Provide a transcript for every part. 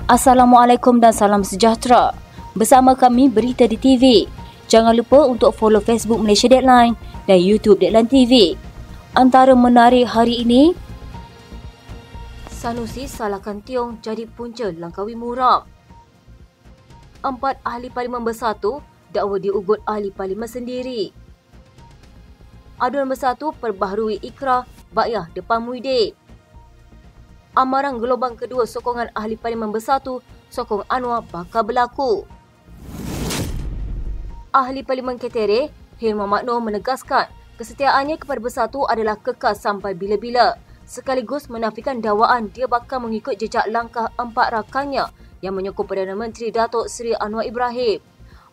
Assalamualaikum dan salam sejahtera. Bersama kami Berita di TV. Jangan lupa untuk follow Facebook Malaysia Deadline dan YouTube Deadline TV. Antara menarik hari ini, Sanusi salahkan Tiong jadi punca Langkawi muram. 4 ahli parlimen bersatu dakwa diugut ahli parlimen sendiri. Aduan bersatu perbaharui ikrar Bakyah depan Muhyiddin. Amaran gelombang kedua sokongan ahli parlimen bersatu sokong Anwar bakal berlaku. Ahli parlimen Ketere, Hil Muhammad Noor menegaskan kesetiaannya kepada bersatu adalah kekal sampai bila-bila, sekaligus menafikan dakwaan dia bakal mengikut jejak langkah 4 rakannya yang menyokong Perdana Menteri Datuk Seri Anwar Ibrahim.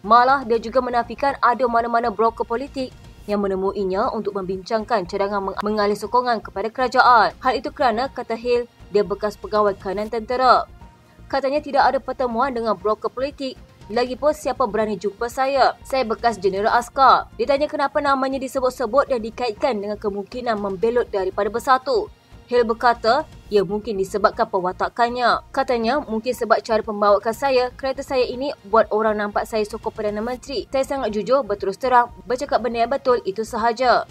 Malah dia juga menafikan ada mana-mana broker politik yang menemuinya untuk membincangkan cadangan mengalih sokongan kepada kerajaan. Hal itu kerana, kata Hil, dia bekas pegawai kanan tentera. Katanya tidak ada pertemuan dengan broker politik. Lagipun siapa berani jumpa saya? Saya bekas jeneral askar. Ditanya kenapa namanya disebut-sebut dan dikaitkan dengan kemungkinan membelot daripada bersatu. Hil berkata, ia mungkin disebabkan pewatakannya. Katanya mungkin sebab cara pembawakan saya, kereta saya ini buat orang nampak saya sokong Perdana Menteri. Saya sangat jujur, berterus terang, bercakap benda yang betul, itu sahaja.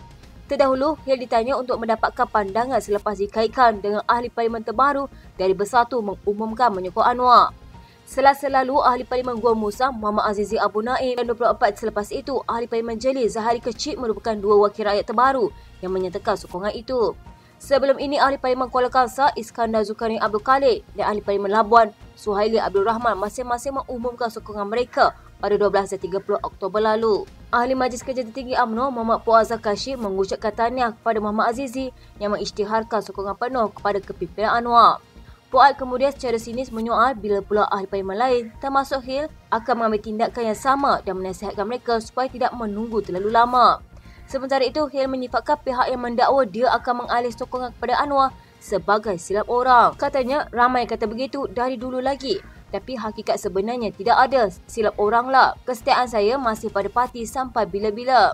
Terdahulu, Hil ditanya untuk mendapatkan pandangan selepas dikaitkan dengan ahli parlimen terbaru dari bersatu mengumumkan menyokong Anwar. Selasa lalu, ahli parlimen Gua Musa, Muhammad Azizi Abu Naim, dan 24 selepas itu, ahli parlimen Jelil Zahari Kecik merupakan 2 wakil rakyat terbaru yang menyatakan sokongan itu. Sebelum ini, ahli parlimen Kuala Kangsar, Iskandar Zulkarnain Abdul Khalid, dan ahli parlimen Labuan, Suhaili Abdul Rahman masing-masing mengumumkan sokongan mereka pada 12 dan 30 Oktober lalu. Ahli Majlis Kerja Tertinggi UMNO Muhammad Fuad Kashif mengucapkan tahniah kepada Muhammad Azizi yang mengisytiharkan sokongan penuh kepada kepimpinan Anwar. Fuad kemudian secara sinis menyoal bila pula ahli parlimen lain termasuk Hil akan mengambil tindakan yang sama dan menasihatkan mereka supaya tidak menunggu terlalu lama. Sementara itu, Hil menyifatkan pihak yang mendakwa dia akan mengalih sokongan kepada Anwar sebagai silap orang. Katanya ramai kata begitu dari dulu lagi. Tapi hakikat sebenarnya tidak ada, silap oranglah. Kesetiaan saya masih pada parti sampai bila-bila.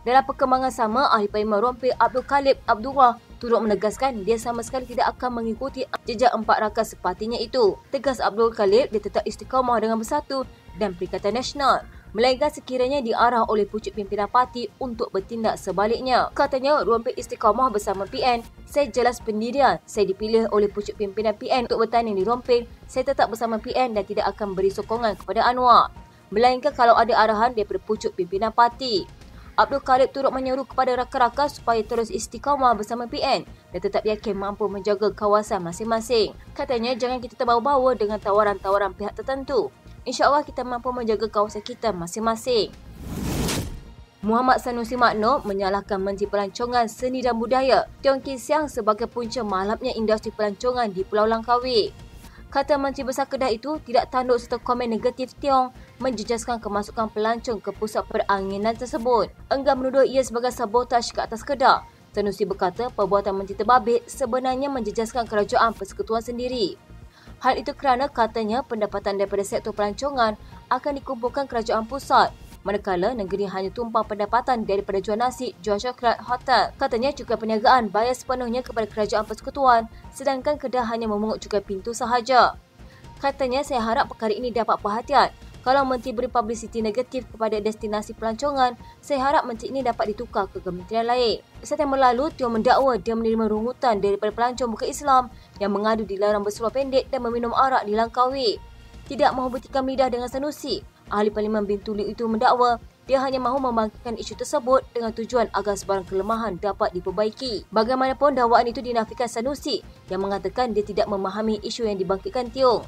Dalam perkembangan sama, ahli parlimen Rompil Abdul Khalid Abdullah turut menegaskan dia sama sekali tidak akan mengikuti jejak 4 rakan separtinya itu. Tegas Abdul Khalid, dia tetap istiqamah dengan Bersatu dan Perikatan Nasional, melainkan sekiranya diarah oleh pucuk pimpinan parti untuk bertindak sebaliknya. Katanya, Rompil istiqamah bersama PN. Saya jelas pendirian. Saya dipilih oleh pucuk pimpinan PN untuk bertanding di Rompil. Saya tetap bersama PN dan tidak akan beri sokongan kepada Anwar, melainkan kalau ada arahan daripada pucuk pimpinan parti. Abdul Khalid turut menyeru kepada rakan-rakan supaya terus istiqamah bersama PN dan tetap yakin mampu menjaga kawasan masing-masing. Katanya, jangan kita terbawa-bawa dengan tawaran-tawaran pihak tertentu. InsyaAllah kita mampu menjaga kawasan kita masing-masing. Muhammad Sanusi Makno menyalahkan Menteri Pelancongan Seni dan Budaya Tiong Kin Siang sebagai punca malapnya industri pelancongan di Pulau Langkawi. Kata Menteri Besar Kedah itu tidak tanduk serta komen negatif Tiong menjejaskan kemasukan pelancong ke pusat peranginan tersebut. Enggan menuduh ia sebagai sabotaj ke atas Kedah. Sanusi berkata perbuatan Menteri terbabit sebenarnya menjejaskan kerajaan persekutuan sendiri. Hal itu kerana katanya pendapatan daripada sektor pelancongan akan dikumpulkan kerajaan pusat, manakala negeri hanya tumpang pendapatan daripada jual nasi, jual coklat, hotel. Katanya cukai perniagaan bayar sepenuhnya kepada kerajaan persekutuan, sedangkan Kedah hanya memungut cukai pintu sahaja. Katanya, saya harap perkara ini dapat perhatian. Kalau Menteri beri publicity negatif kepada destinasi pelancongan, saya harap Menteri ini dapat ditukar ke kementerian lain. September lalu, Tio mendakwa dia menerima rungutan daripada pelancong bukan Islam yang mengadu dilarang berseluar pendek dan meminum arak di Langkawi. Tidak mahu bertikam lidah dengan Sanusi, ahli parlimen Bintulu itu mendakwa dia hanya mahu membangkitkan isu tersebut dengan tujuan agar sebarang kelemahan dapat diperbaiki. Bagaimanapun, dakwaan itu dinafikan Sanusi yang mengatakan dia tidak memahami isu yang dibangkitkan Tiong.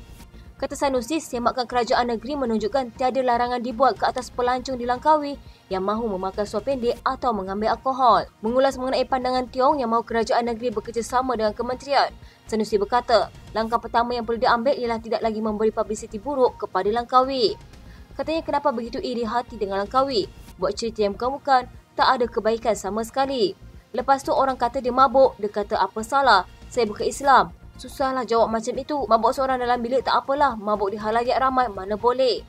Kata Sanusi, semakan kerajaan negeri menunjukkan tiada larangan dibuat ke atas pelancong di Langkawi yang mahu memakan suap pendek atau mengambil alkohol. Mengulas mengenai pandangan Tiong yang mahu kerajaan negeri bekerjasama dengan kementerian, Sanusi berkata, langkah pertama yang perlu diambil ialah tidak lagi memberi publiciti buruk kepada Langkawi. Katanya, kenapa begitu iri hati dengan Langkawi? Buat cerita yang bukan-bukan, tak ada kebaikan sama sekali. Lepas tu orang kata dia mabuk, dia kata apa salah? Saya bukan Islam. Susahlah jawab macam itu. Mabuk seorang dalam bilik tak apalah, mabuk di halayak ramai mana boleh.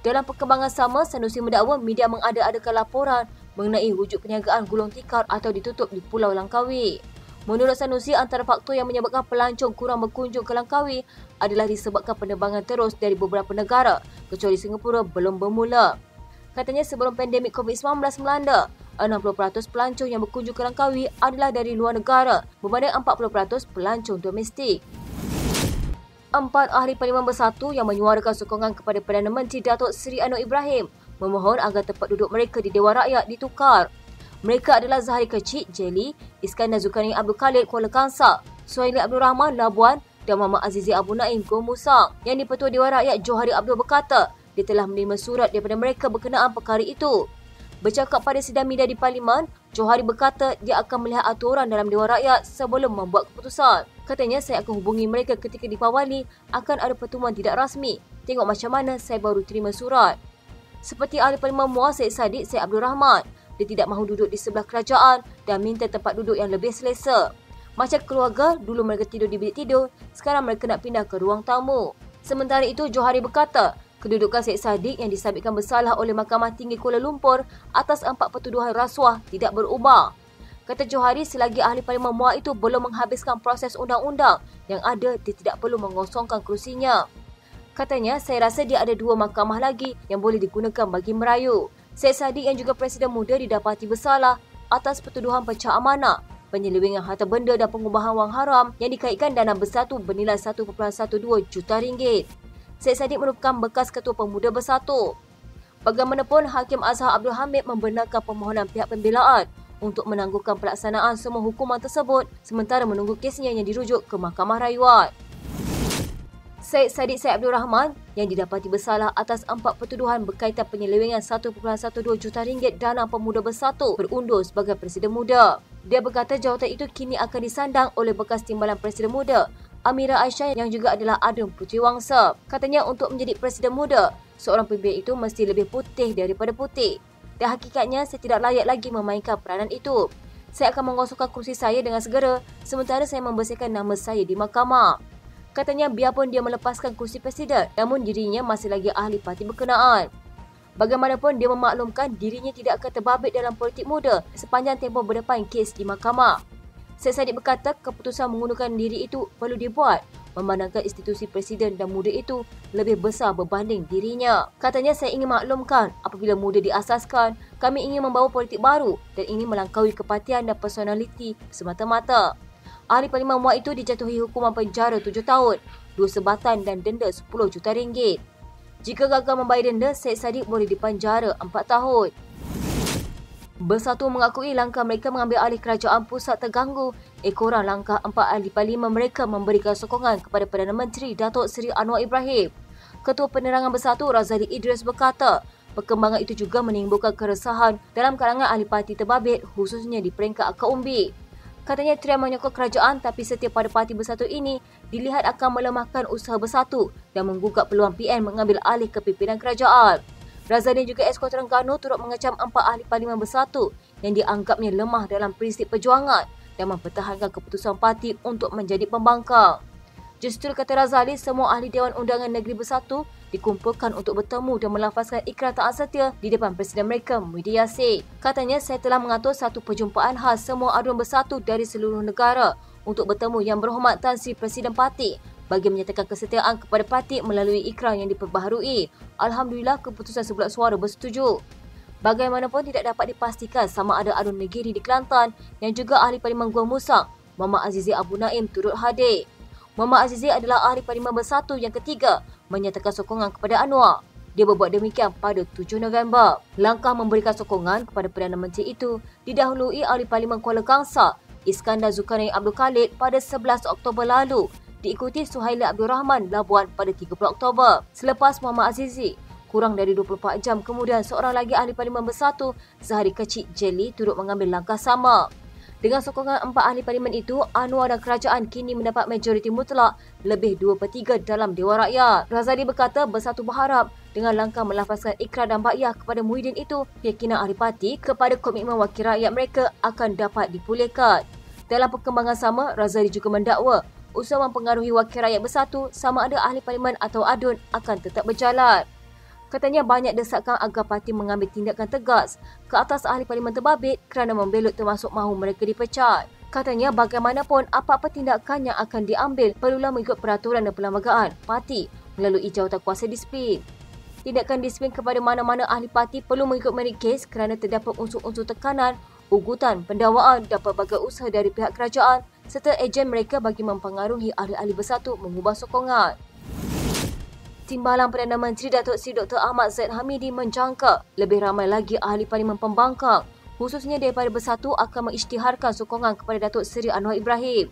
Dalam perkembangan sama, Sanusi mendakwa media mengada-adakan laporan mengenai wujud perniagaan gulung tikar atau ditutup di Pulau Langkawi. Menurut Sanusi, antara faktor yang menyebabkan pelancong kurang berkunjung ke Langkawi adalah disebabkan penerbangan terus dari beberapa negara, kecuali Singapura belum bermula. Katanya sebelum pandemik COVID-19 melanda, 60% pelancong yang berkunjung ke Langkawi adalah dari luar negara berbanding 40% pelancong domestik. 4 ahli Parlimen Bersatu yang menyuarakan sokongan kepada Perdana Menteri Datuk Seri Anwar Ibrahim memohon agar tempat duduk mereka di Dewan Rakyat ditukar. Mereka adalah Zahari Kecik, Jelly, Iskandar Zulkarnain Abdul Khalid, Kuala Kangsar, Suhaili Abdul Rahman, Labuan dan Muhammad Azizi Abu Naim, Gomusang. Yang di-Pertua Dewan Rakyat Johari Abdul berkata, dia telah menerima surat daripada mereka berkenaan perkara itu. Bercakap pada sidang media di Parlimen, Johari berkata dia akan melihat aturan dalam Dewan Rakyat sebelum membuat keputusan. Katanya, saya akan hubungi mereka ketika dipawali akan ada pertemuan tidak rasmi. Tengok macam mana saya baru terima surat. Seperti ahli Parlimen Muar Syed Saddiq Syed Abdul Rahman, dia tidak mahu duduk di sebelah kerajaan dan minta tempat duduk yang lebih selesa. Macam keluarga, dulu mereka tidur di bilik tidur, sekarang mereka nak pindah ke ruang tamu. Sementara itu, Johari berkata, kedudukan Syed Saddiq yang disabitkan bersalah oleh Mahkamah Tinggi Kuala Lumpur atas 4 pertuduhan rasuah tidak berubah. Kata Johari, selagi ahli Parlimen Muar itu belum menghabiskan proses undang-undang yang ada, dia tidak perlu mengosongkan kerusinya. Katanya, saya rasa dia ada 2 mahkamah lagi yang boleh digunakan bagi merayu. Syed Saddiq yang juga Presiden Muda didapati bersalah atas pertuduhan pecah amanah, penyelewengan harta benda dan pengubahan wang haram yang dikaitkan dana bersatu bernilai 1.12 juta ringgit. Syed Saddiq merupakan bekas Ketua Pemuda Bersatu. Bagaimanapun, Hakim Azhar Abdul Hamid membenarkan permohonan pihak pembelaan untuk menangguhkan pelaksanaan semua hukuman tersebut sementara menunggu kesnya yang dirujuk ke Mahkamah Rayuan. Syed Saddiq Syed Abdul Rahman yang didapati bersalah atas 4 pertuduhan berkaitan penyelewengan 1.12 juta ringgit dana Pemuda Bersatu berundur sebagai Presiden Muda. Dia berkata jawatan itu kini akan disandang oleh bekas Timbalan Presiden Muda, Amira Aisyah yang juga adalah Adun Puteri Wangsa. Katanya untuk menjadi Presiden Muda, seorang pemimpin itu mesti lebih putih daripada putih. Dan hakikatnya saya tidak layak lagi memainkan peranan itu. Saya akan mengosongkan kerusi saya dengan segera sementara saya membersihkan nama saya di mahkamah. Katanya biarpun dia melepaskan kursi presiden, namun dirinya masih lagi ahli parti berkenaan. Bagaimanapun dia memaklumkan dirinya tidak akan terbabit dalam politik muda sepanjang tempoh berdepan kes di mahkamah. Syed Saddiq berkata keputusan mengundurkan diri itu perlu dibuat memandangkan institusi presiden dan muda itu lebih besar berbanding dirinya. Katanya, saya ingin maklumkan apabila muda diasaskan, kami ingin membawa politik baru dan ini melangkaui kepatian dan personaliti semata-mata. Ahli Parlimen Muar itu dijatuhi hukuman penjara 7 tahun, 2 sebatan dan denda 10 juta ringgit. Jika gagal membayar denda, Syed Saddiq boleh dipenjara 4 tahun. Bersatu mengakui langkah mereka mengambil alih kerajaan pusat terganggu. Ekoran langkah 4 ahli Parlimen mereka memberikan sokongan kepada Perdana Menteri Datuk Seri Anwar Ibrahim. Ketua Penerangan Bersatu Razali Idris berkata, perkembangan itu juga menimbulkan keresahan dalam kalangan ahli parti terbabit khususnya di peringkat akar umbi. Katanya Trian menyokong kerajaan tapi setia pada Parti Bersatu ini dilihat akan melemahkan usaha Bersatu dan menggugat peluang PN mengambil alih kepimpinan kerajaan. Razali juga Esko Terengganu turut mengecam 4 ahli Parlimen Bersatu yang dianggapnya lemah dalam prinsip perjuangan dan mempertahankan keputusan parti untuk menjadi pembangkang. Justru kata Razali, semua ahli Dewan Undangan Negeri Bersatu dikumpulkan untuk bertemu dan melafazkan ikrar taat setia di depan Presiden mereka, Muhyiddin Yassin. Katanya, saya telah mengatur satu perjumpaan khas semua aduan bersatu dari seluruh negara untuk bertemu yang berhormat Tan Sri Presiden Parti bagi menyatakan kesetiaan kepada parti melalui ikrar yang diperbaharui. Alhamdulillah, keputusan sebulat suara bersetuju. Bagaimanapun tidak dapat dipastikan sama ada Adun Negeri di Kelantan yang juga ahli Parlimen Gua Musang, Muhammad Azizi Abu Naim turut hadir. Muhammad Azizi adalah ahli Parlimen Bersatu yang ketiga menyatakan sokongan kepada Anwar. Dia berbuat demikian pada 7 November. Langkah memberikan sokongan kepada Perdana Menteri itu didahului ahli Parlimen Kuala Kangsar, Iskandar Zulkarnain Abdul Khalid pada 11 Oktober lalu, diikuti Suhaili Abdul Rahman Labuan pada 30 Oktober. Selepas Muhammad Azizi, kurang dari 24 jam kemudian seorang lagi ahli Parlimen Bersatu, Zahari Kecik, Jelly turut mengambil langkah sama. Dengan sokongan 4 ahli parlimen itu, Anwar dan kerajaan kini mendapat majoriti mutlak lebih 2/3 dalam Dewan Rakyat. Razali berkata Bersatu berharap dengan langkah melafazkan ikrar dan baiah kepada Muhyiddin itu, keyakinan ahli parti kepada komitmen wakil rakyat mereka akan dapat dipulihkan. Dalam perkembangan sama, Razali juga mendakwa usaha mempengaruhi wakil rakyat Bersatu sama ada ahli parlimen atau adun akan tetap berjalan. Katanya banyak desakan agar parti mengambil tindakan tegas ke atas ahli parlimen terbabit kerana membelot termasuk mahu mereka dipecat. Katanya bagaimanapun apa-apa tindakan yang akan diambil perlulah mengikut peraturan dan perlembagaan parti melalui jawatankuasa disiplin. Tindakan disiplin kepada mana-mana ahli parti perlu mengikut merit kes kerana terdapat unsur-unsur tekanan, ugutan, pendakwaan dan pelbagai usaha dari pihak kerajaan serta ejen mereka bagi mempengaruhi ahli-ahli bersatu mengubah sokongan. Timbalan Perdana Menteri Datuk Seri Dr. Ahmad Zahid Hamidi menjangka lebih ramai lagi ahli Parlimen Pembangkang khususnya daripada Bersatu akan mengisytiharkan sokongan kepada Datuk Seri Anwar Ibrahim.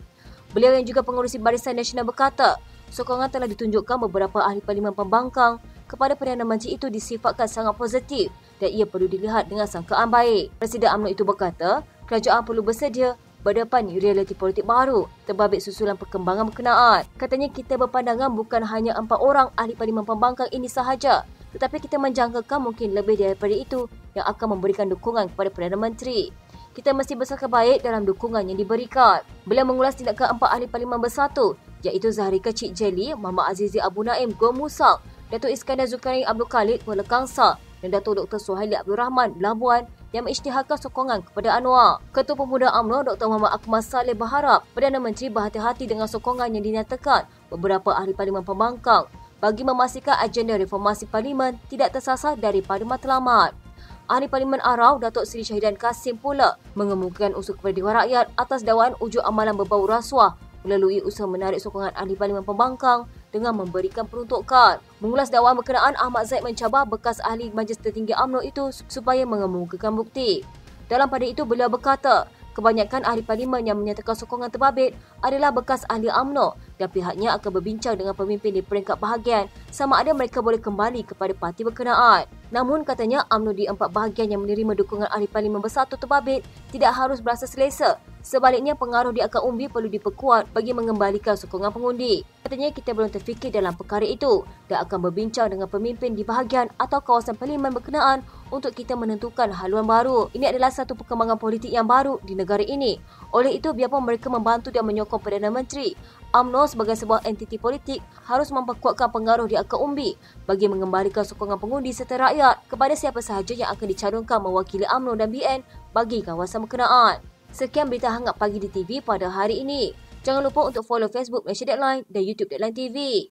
Beliau yang juga pengurusi Barisan Nasional berkata, sokongan telah ditunjukkan beberapa ahli Parlimen Pembangkang kepada Perdana Menteri itu disifatkan sangat positif dan ia perlu dilihat dengan sangkaan baik. Presiden UMNO itu berkata, kerajaan perlu bersedia berdepan realiti politik baru terbabit susulan perkembangan berkenaan. Katanya kita berpandangan bukan hanya 4 orang ahli Parlimen Pembangkang ini sahaja, tetapi kita menjangkakan mungkin lebih daripada itu yang akan memberikan dukungan kepada Perdana Menteri. Kita mesti bersangka baik dalam dukungan yang diberikan. Beliau mengulas tindakan 4 ahli Parlimen Bersatu iaitu Zahrika Cik Jelly, Muhammad Azizi Abu Naim Gua Musang, Datuk Iskandar Zulkarnain Abdul Khalid Kuala Kangsar dan Datuk Dr. Suhaili Abdul Rahman Labuan yang mengisytiharkan sokongan kepada Anwar. Ketua Pemuda UMNO Dr. Muhammad Akmal Saleh berharap Perdana Menteri berhati-hati dengan sokongan yang dinyatakan beberapa ahli Parlimen Pembangkang bagi memastikan agenda reformasi Parlimen tidak tersasar daripada matlamat. Ahli Parlimen Arau Datuk Seri Syahidan Kasim pula mengemukakan usul kepada Dewan Rakyat atas dakwaan ujuk amalan berbau rasuah melalui usaha menarik sokongan ahli Parlimen Pembangkang dengan memberikan peruntukan. Mengulas dakwaan berkenaan, Ahmad Zahid mencabar bekas ahli Majlis Tertinggi UMNO itu supaya mengemukakan bukti. Dalam pada itu, beliau berkata, kebanyakan ahli parlimen yang menyatakan sokongan terbabit adalah bekas ahli UMNO dan pihaknya akan berbincang dengan pemimpin di peringkat bahagian sama ada mereka boleh kembali kepada parti berkenaan. Namun katanya UMNO di 4 bahagian yang menerima dukungan ahli parlimen bersatu terbabit tidak harus berasa selesa. Sebaliknya, pengaruh di akar umbi perlu diperkuat bagi mengembalikan sokongan pengundi. Katanya kita belum terfikir dalam perkara itu dan akan berbincang dengan pemimpin di bahagian atau kawasan parlimen berkenaan untuk kita menentukan haluan baru. Ini adalah satu perkembangan politik yang baru di negara ini. Oleh itu, biarpun mereka membantu dan menyokong Perdana Menteri, UMNO sebagai sebuah entiti politik harus memperkuatkan pengaruh di akar umbi bagi mengembalikan sokongan pengundi serta rakyat kepada siapa sahaja yang akan dicalonkan mewakili UMNO dan BN bagi kawasan berkenaan. Sekian berita hangat pagi di TV pada hari ini. Jangan lupa untuk follow Facebook Malaysia Deadline dan YouTube Deadline TV.